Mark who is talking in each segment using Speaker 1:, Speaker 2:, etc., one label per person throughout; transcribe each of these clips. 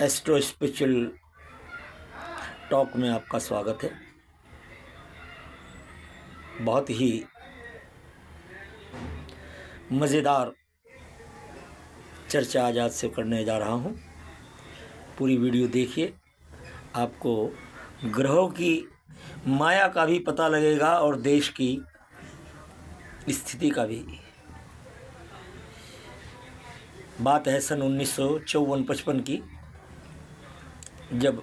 Speaker 1: Astro spiritual talk में आपका स्वागत है। बहुत ही मज़ेदार चर्चा आज से करने जा रहा हूँ। पूरी वीडियो देखिए, आपको ग्रहों की माया का भी पता लगेगा और देश की स्थिति का भी। बात है सन 1954-55 की, जब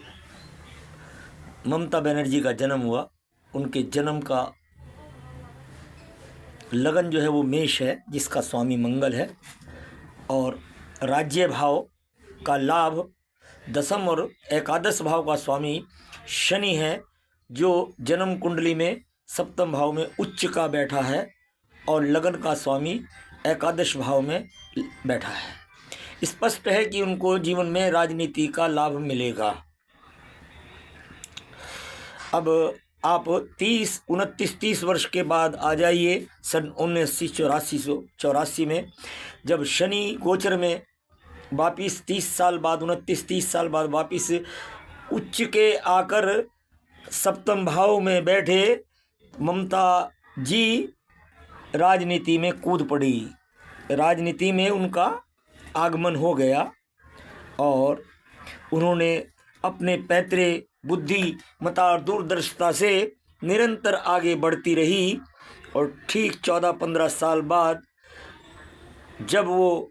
Speaker 1: ममता बनर्जी का जन्म हुआ। उनके जन्म का लगन जो है वो मेष है, जिसका स्वामी मंगल है, और राज्य भाव का लाभ दशम और एकादश भाव का स्वामी शनि है, जो जन्म कुंडली में सप्तम भाव में उच्च का बैठा है और लगन का स्वामी एकादश भाव में बैठा है। स्पष्ट है कि उनको जीवन में राजनीति का लाभ मिलेगा। अब आप 30 वर्ष के बाद आ जाइए सन 1984 में, जब शनि गोचर में वापिस 30 साल बाद 29-30 साल बाद वापिस उच्च के आकर सप्तम भाव में बैठे, ममता जी राजनीति में कूद पड़ी। राजनीति में उनका आगमन हो गया और उन्होंने अपने पैतृ बुद्धि मता और दूरदर्शिता से निरंतर आगे बढ़ती रही। और ठीक 14-15 साल बाद जब वो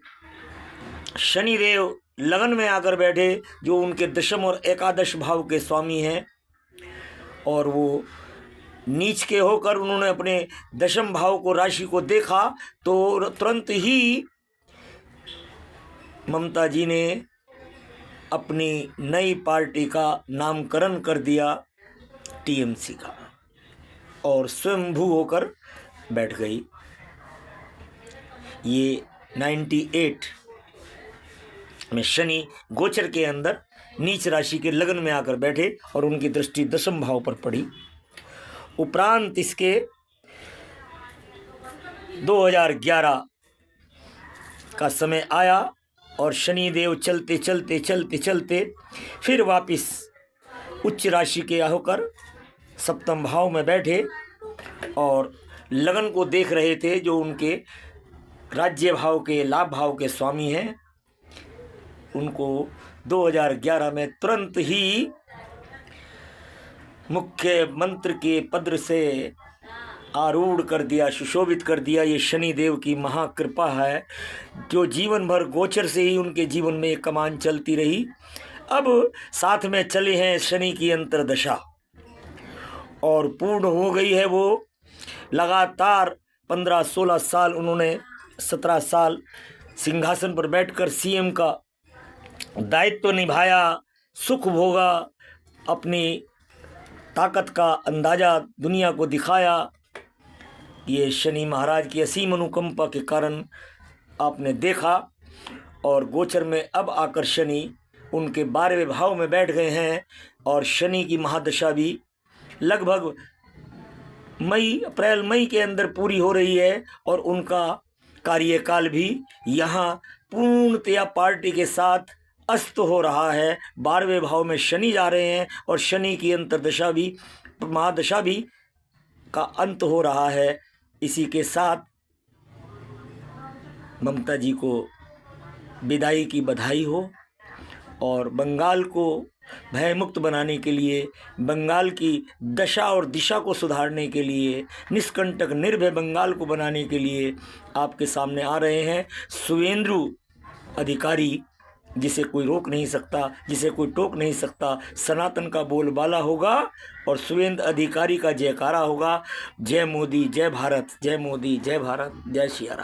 Speaker 1: शनिदेव लगन में आकर बैठे, जो उनके दशम और एकादश भाव के स्वामी हैं, और वो नीच के होकर उन्होंने अपने दशम भाव को, राशि को देखा, तो तुरंत ही ममता जी ने अपनी नई पार्टी का नामकरण कर दिया टीएमसी का, और स्वयंभू होकर बैठ गई। ये 98 में शनि गोचर के अंदर नीच राशि के लगन में आकर बैठे और उनकी दृष्टि दशम भाव पर पड़ी। उपरांत इसके 2011 का समय आया और शनिदेव चलते चलते चलते चलते फिर वापिस उच्च राशि के होकर सप्तम भाव में बैठे और लगन को देख रहे थे, जो उनके राज्य भाव के, लाभ भाव के स्वामी हैं। उनको 2011 में तुरंत ही मुख्यमंत्री के पद से आरूढ़ कर दिया, सुशोभित कर दिया। ये शनि देव की महाकृपा है, जो जीवन भर गोचर से ही उनके जीवन में एक कमान चलती रही। अब साथ में चले हैं शनि की अंतर्दशा, और पूर्ण हो गई है वो। लगातार 15-16 साल उन्होंने 17 साल सिंहासन पर बैठकर सीएम का दायित्व निभाया, सुख भोगा, अपनी ताकत का अंदाज़ा दुनिया को दिखाया। ये शनि महाराज की असीम अनुकंपा के कारण आपने देखा। और गोचर में अब आकर शनि उनके 12वें भाव में बैठ गए हैं, और शनि की महादशा भी लगभग अप्रैल मई के अंदर पूरी हो रही है, और उनका कार्यकाल भी यहाँ पूर्णतया पार्टी के साथ अस्त हो रहा है। 12वें भाव में शनि जा रहे हैं और शनि की अंतर्दशा भी, महादशा भी का अंत हो रहा है। इसी के साथ ममता जी को विदाई की बधाई हो, और बंगाल को भयमुक्त बनाने के लिए, बंगाल की दशा और दिशा को सुधारने के लिए, निष्कंटक निर्भय बंगाल को बनाने के लिए आपके सामने आ रहे हैं शुवेंदु अधिकारी, जिसे कोई रोक नहीं सकता, जिसे कोई टोक नहीं सकता। सनातन का बोलबाला होगा और शुवेंदु अधिकारी का जयकारा होगा। जय मोदी, जय भारत, जय मोदी, जय भारत, जय सिया राम।